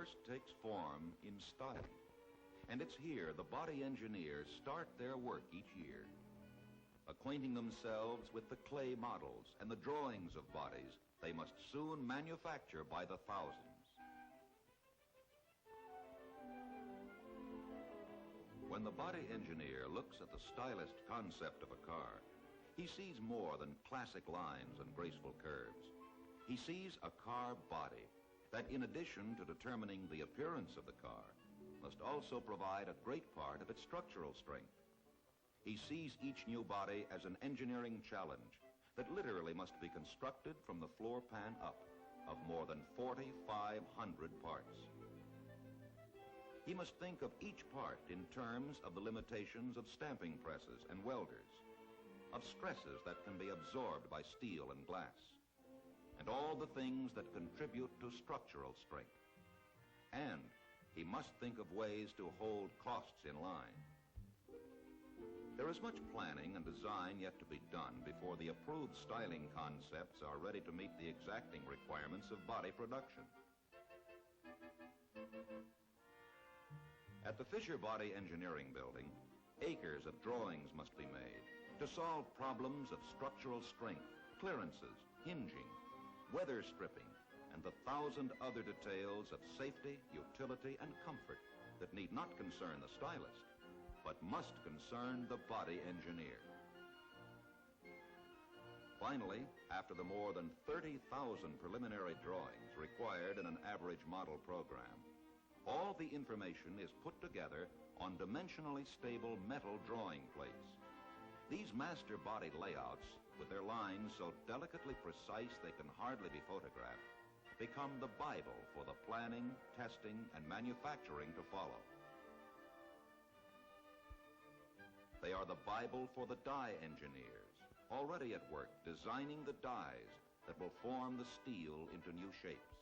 first takes form in styling. And it's here the body engineers start their work each year, acquainting themselves with the clay models and the drawings of bodies they must soon manufacture by the thousands. When the body engineer looks at the stylist concept of a car, he sees more than classic lines and graceful curves. He sees a car body that, in addition to determining the appearance of the car, must also provide a great part of its structural strength. He sees each new body as an engineering challenge that literally must be constructed from the floor pan up of more than 4,500 parts. He must think of each part in terms of the limitations of stamping presses and welders, of stresses that can be absorbed by steel and glass, and all the things that contribute to structural strength. And he must think of ways to hold costs in line. There is much planning and design yet to be done before the approved styling concepts are ready to meet the exacting requirements of body production. At the Fisher Body Engineering Building, acres of drawings must be made to solve problems of structural strength, clearances, hinging, weather stripping, and the 1,000 other details of safety, utility, and comfort that need not concern the stylist, but must concern the body engineer. Finally, after the more than 30,000 preliminary drawings required in an average model program, all the information is put together on dimensionally stable metal drawing plates. These master body layouts, with their lines so delicately precise they can hardly be photographed, become the Bible for the planning, testing, and manufacturing to follow. They are the Bible for the die engineers, already at work designing the dies that will form the steel into new shapes.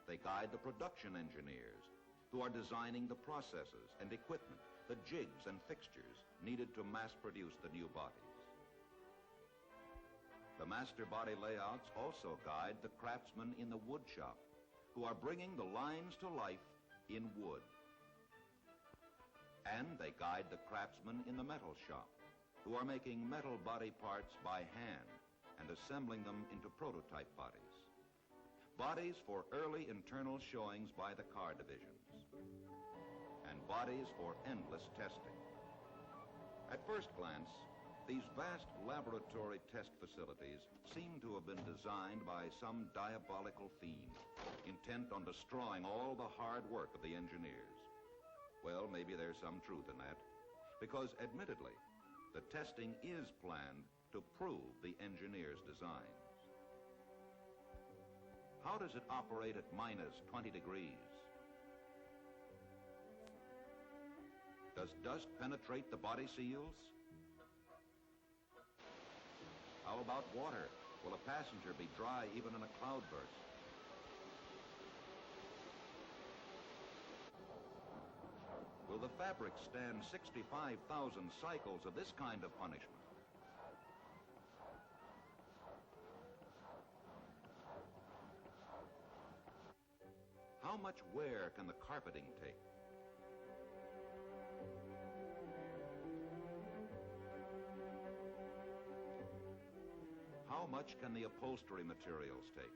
They guide the production engineers who are designing the processes and equipment, the jigs and fixtures needed to mass produce the new bodies. The master body layouts also guide the craftsmen in the wood shop who are bringing the lines to life in wood. And they guide the craftsmen in the metal shop who are making metal body parts by hand and assembling them into prototype bodies. Bodies for early internal showings by the car divisions, and bodies for endless testing. At first glance, these vast laboratory test facilities seem to have been designed by some diabolical fiend, intent on destroying all the hard work of the engineers. Well, maybe there's some truth in that, because admittedly, the testing is planned to prove the engineer's designs. How does it operate at minus 20 degrees? Does dust penetrate the body seals? How about water? Will a passenger be dry even in a cloudburst? Will the fabric stand 65,000 cycles of this kind of punishment? How much wear can the carpeting take? How much can the upholstery materials take?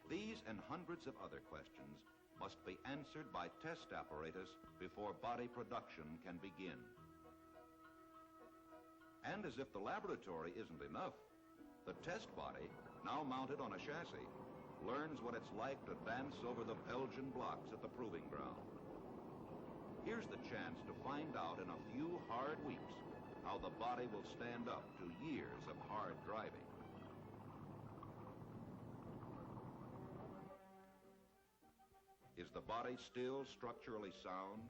These and hundreds of other questions must be answered by test apparatus before body production can begin. And as if the laboratory isn't enough, the test body, now mounted on a chassis, learns what it's like to dance over the Belgian blocks at the proving ground. Here's the chance to find out in a few hard weeks how the body will stand up to years of hard driving. Is the body still structurally sound?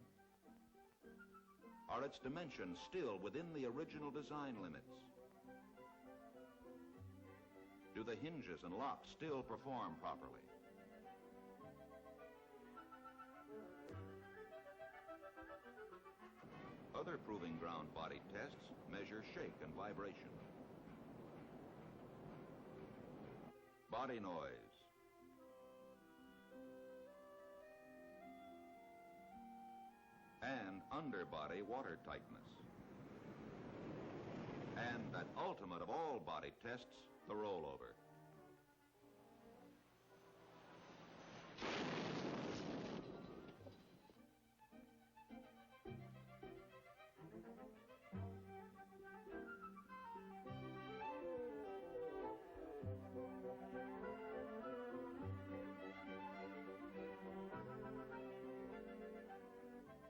Are its dimensions still within the original design limits? Do the hinges and locks still perform properly? Other proving ground body tests measure shake and vibration. Body noise. underbody watertightness. And that ultimate of all body tests, the rollover.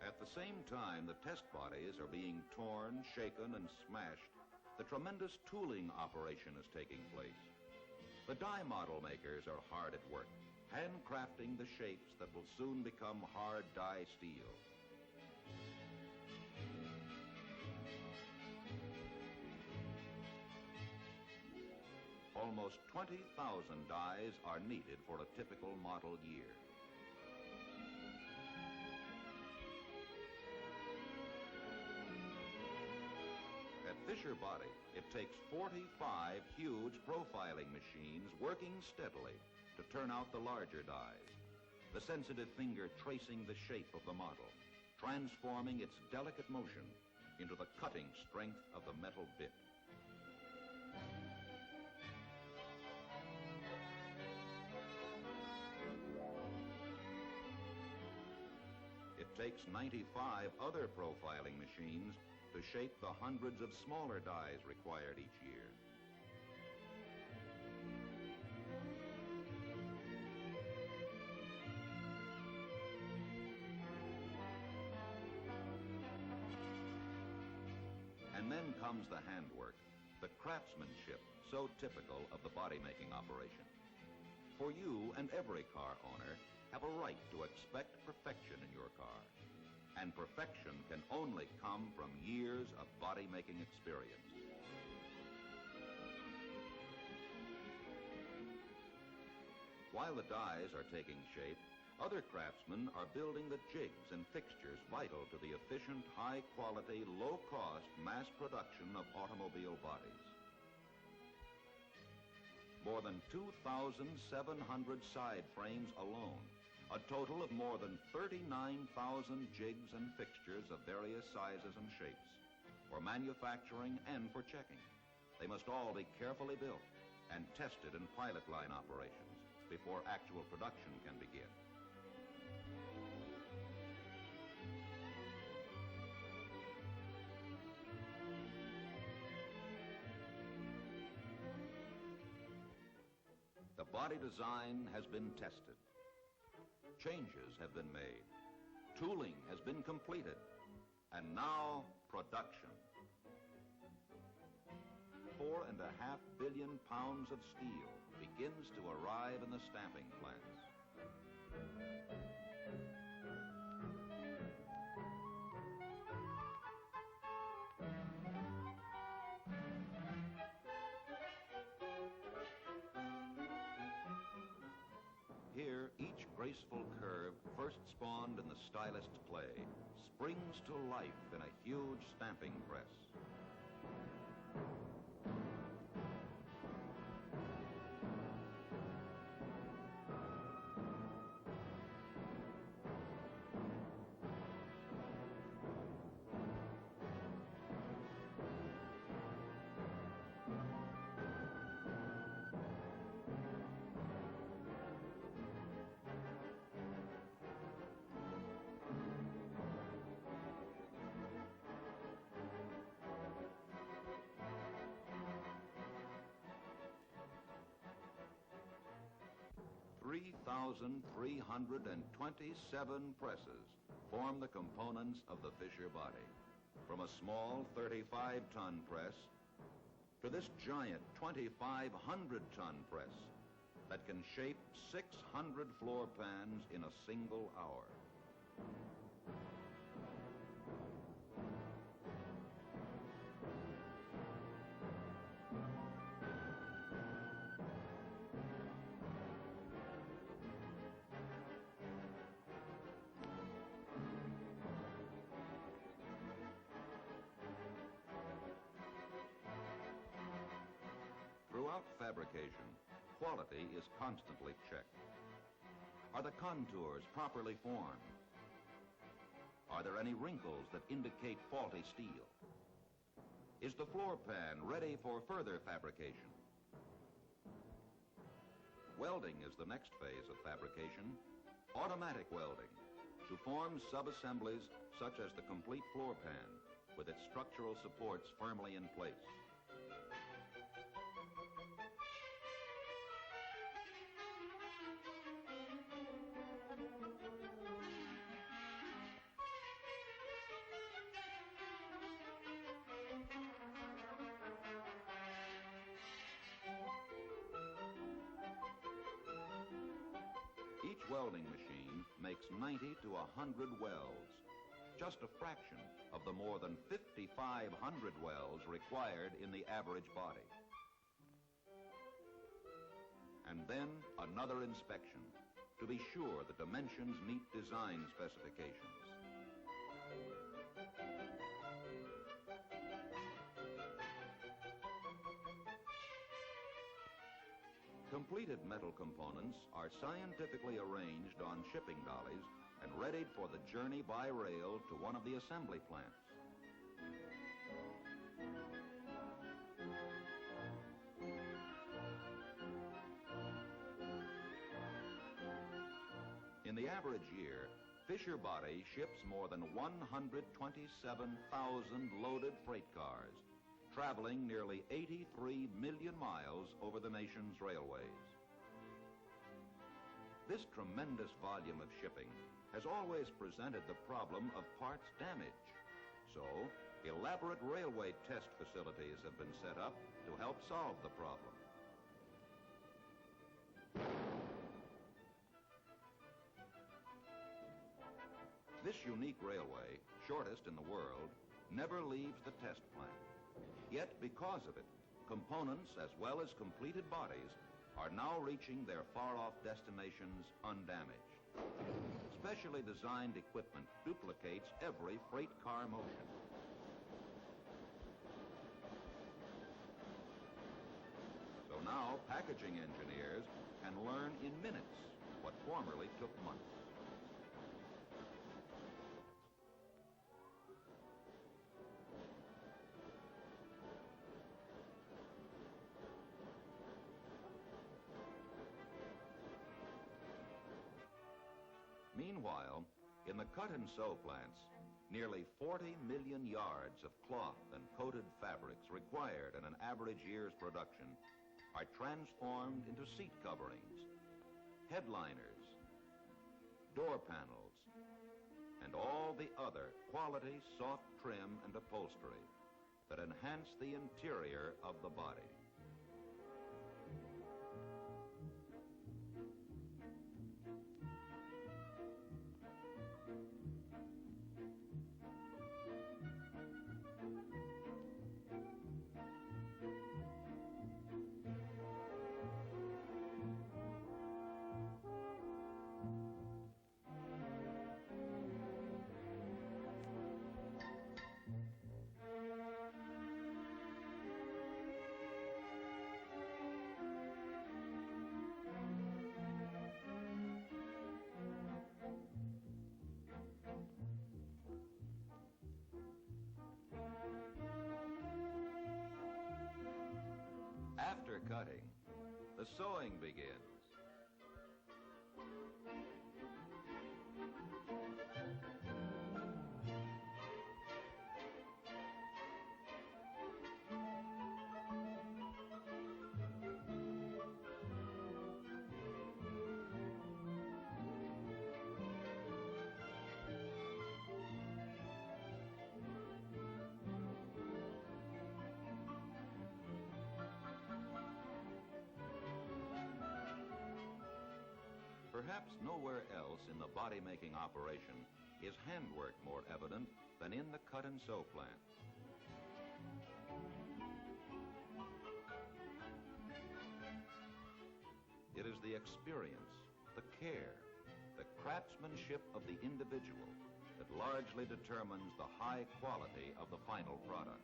At the same time the test bodies are being torn, shaken, and smashed, the tremendous tooling operation is taking place. The die model makers are hard at work, handcrafting the shapes that will soon become hard die steel. Almost 20,000 dies are needed for a typical model year. At Fisher Body, it takes 45 huge profiling machines working steadily to turn out the larger dies, the sensitive finger tracing the shape of the model, transforming its delicate motion into the cutting strength of the metal bit. It takes 95 other profiling machines to shape the hundreds of smaller dies required each year. And then comes the handwork, the craftsmanship so typical of the body-making operation. For you and every car owner have a right to expect perfection in your car. And perfection can only come from years of body-making experience. While the dies are taking shape, other craftsmen are building the jigs and fixtures vital to the efficient, high-quality, low-cost mass production of automobile bodies. More than 2,700 side frames alone, a total of more than 39,000 jigs and fixtures of various sizes and shapes, for manufacturing and for checking. They must all be carefully built and tested in pilot line operations before actual production can begin. The body design has been tested. Changes have been made. Tooling has been completed. And now, production. 4.5 billion pounds of steel begins to arrive in the stamping plants. Here, each graceful curve, first spawned in the stylist's clay, springs to life in a huge stamping press. (3,327 presses form the components of the Fisher body, from a small 35-ton press to this giant 2,500-ton press that can shape 600 floor pans in a single hour. Throughout fabrication, quality is constantly checked. Are the contours properly formed? Are there any wrinkles that indicate faulty steel? Is the floor pan ready for further fabrication? Welding is the next phase of fabrication, automatic welding, to form sub-assemblies such as the complete floor pan with its structural supports firmly in place. Each welding machine makes 90 to 100 welds, just a fraction of the more than 5,500 welds required in the average body. And then another inspection to be sure the dimensions meet design specifications. Completed metal components are scientifically arranged on shipping dollies and readied for the journey by rail to one of the assembly plants. In the average year, Fisher Body ships more than 127,000 loaded freight cars, traveling nearly 83 million miles over the nation's railways. This tremendous volume of shipping has always presented the problem of parts damage. So, elaborate railway test facilities have been set up to help solve the problem. This unique railway, shortest in the world, never leaves the test plant. Yet, because of it, components as well as completed bodies are now reaching their far-off destinations undamaged. Specially designed equipment duplicates every freight car motion. So now, packaging engineers can learn in minutes what formerly took months. Meanwhile, in the cut and sew plants, nearly 40 million yards of cloth and coated fabrics required in an average year's production are transformed into seat coverings, headliners, door panels, and all the other quality soft trim and upholstery that enhance the interior of the body. After cutting, the sewing begins. Perhaps nowhere else in the body-making operation is handwork more evident than in the cut and sew plant. It is the experience, the care, the craftsmanship of the individual that largely determines the high quality of the final product.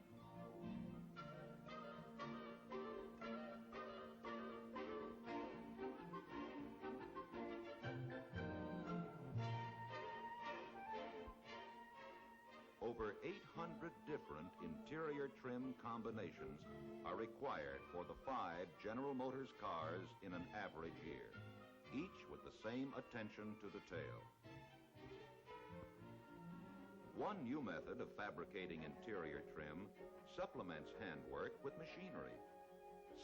over 800 different interior trim combinations are required for the 5 General Motors cars in an average year, each with the same attention to detail. One new method of fabricating interior trim supplements handwork with machinery.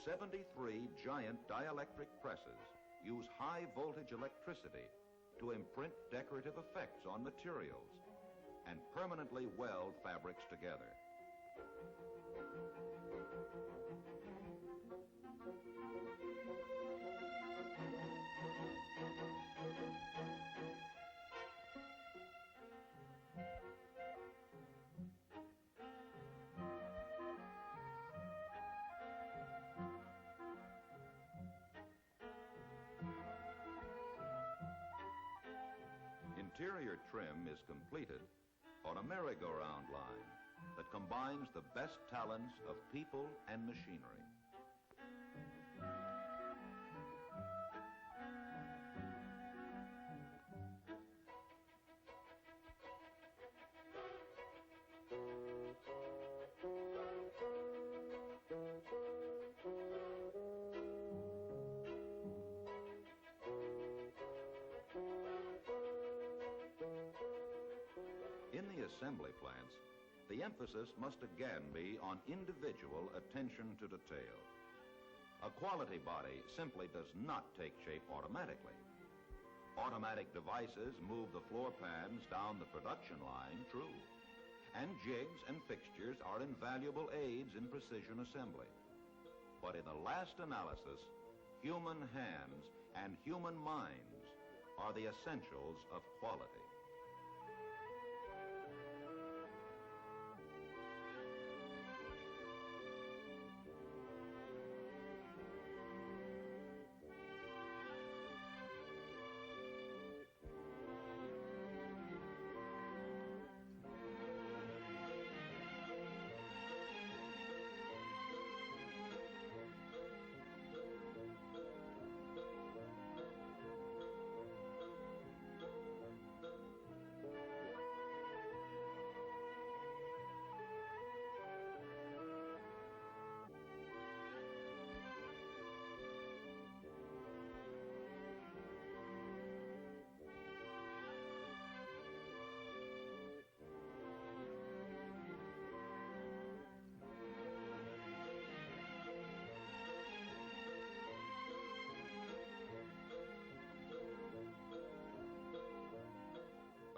73 giant dielectric presses use high-voltage electricity to imprint decorative effects on materials and permanently weld fabrics together. Interior trim is completed on a merry-go-round line that combines the best talents of people and machinery. In the assembly plants, the emphasis must again be on individual attention to detail. A quality body simply does not take shape automatically. Automatic devices move the floor pans down the production line, true, and jigs and fixtures are invaluable aids in precision assembly. But in the last analysis, human hands and human minds are the essentials of quality.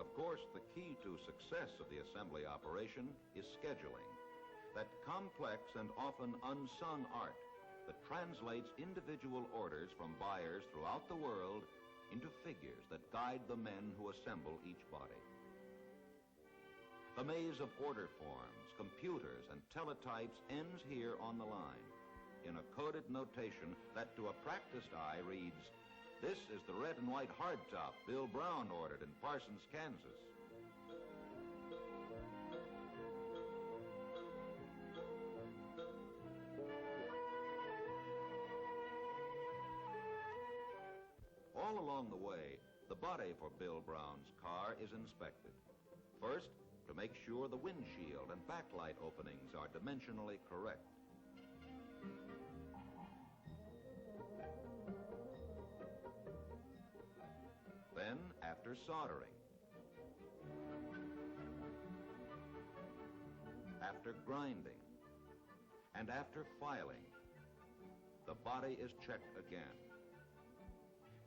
Of course, the key to success of the assembly operation is scheduling, that complex and often unsung art that translates individual orders from buyers throughout the world into figures that guide the men who assemble each body. The maze of order forms, computers, and teletypes ends here on the line in a coded notation that to a practiced eye reads, "This is the red and white hardtop Bill Brown ordered in Parsons, Kansas." All along the way, the body for Bill Brown's car is inspected. First, to make sure the windshield and backlight openings are dimensionally correct. Then, after soldering, after grinding, and after filing, the body is checked again.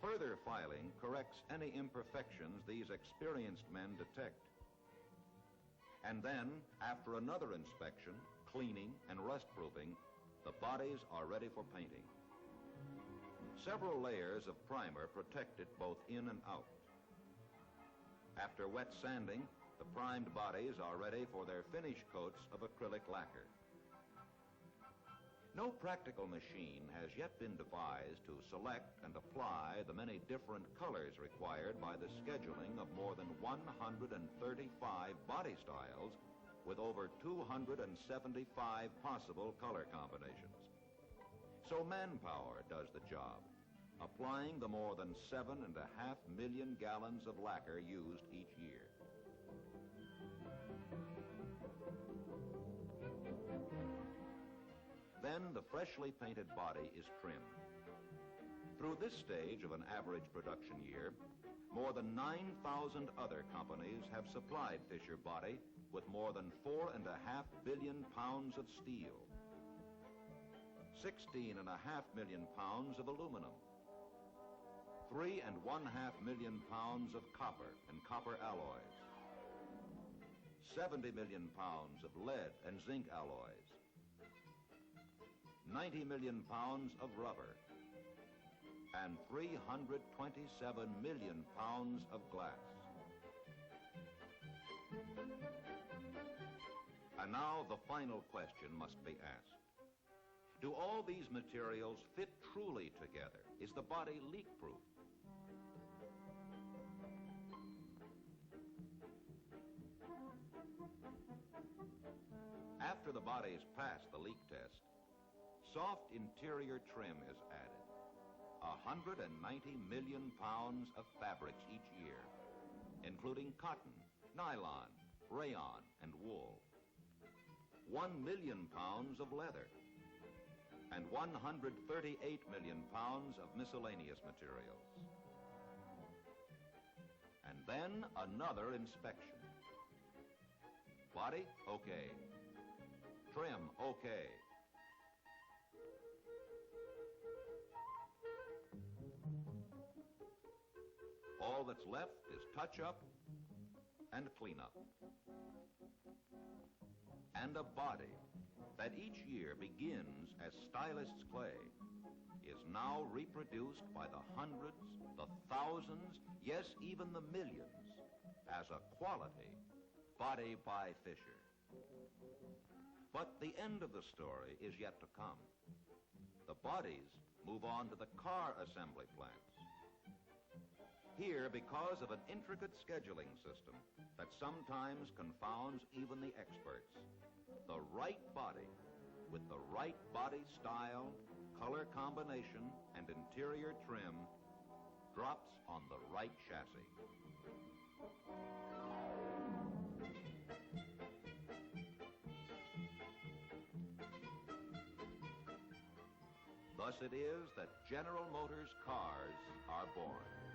Further filing corrects any imperfections these experienced men detect. And then, after another inspection, cleaning, and rust-proofing, the bodies are ready for painting. Several layers of primer protect it both in and out. After wet sanding, the primed bodies are ready for their finish coats of acrylic lacquer. No practical machine has yet been devised to select and apply the many different colors required by the scheduling of more than 135 body styles with over 275 possible color combinations. So manpower does the job, applying the more than 7.5 million gallons of lacquer used each year. freshly painted body is trimmed. Through this stage of an average production year, more than 9,000 other companies have supplied Fisher Body with more than 4.5 billion pounds of steel, 16.5 million pounds of aluminum, 3.5 million pounds of copper and copper alloys, 70 million pounds of lead and zinc alloys, 90 million pounds of rubber, and 327 million pounds of glass. And now the final question must be asked. Do all these materials fit truly together? Is the body leak-proof? After the body is passed the leak test, soft interior trim is added. 190 million pounds of fabrics each year, including cotton, nylon, rayon, and wool. 1 million pounds of leather, and 138 million pounds of miscellaneous materials. And then another inspection. Body, okay. Trim, okay. All that's left is touch-up and clean-up. And a body that each year begins as stylist's clay is now reproduced by the hundreds, the thousands, yes, even the millions, as a quality body by Fisher. But the end of the story is yet to come. The bodies move on to the car assembly plants. Here, because of an intricate scheduling system that sometimes confounds even the experts, the right body with the right body style, color combination, and interior trim drops on the right chassis. Thus it is that General Motors cars are born.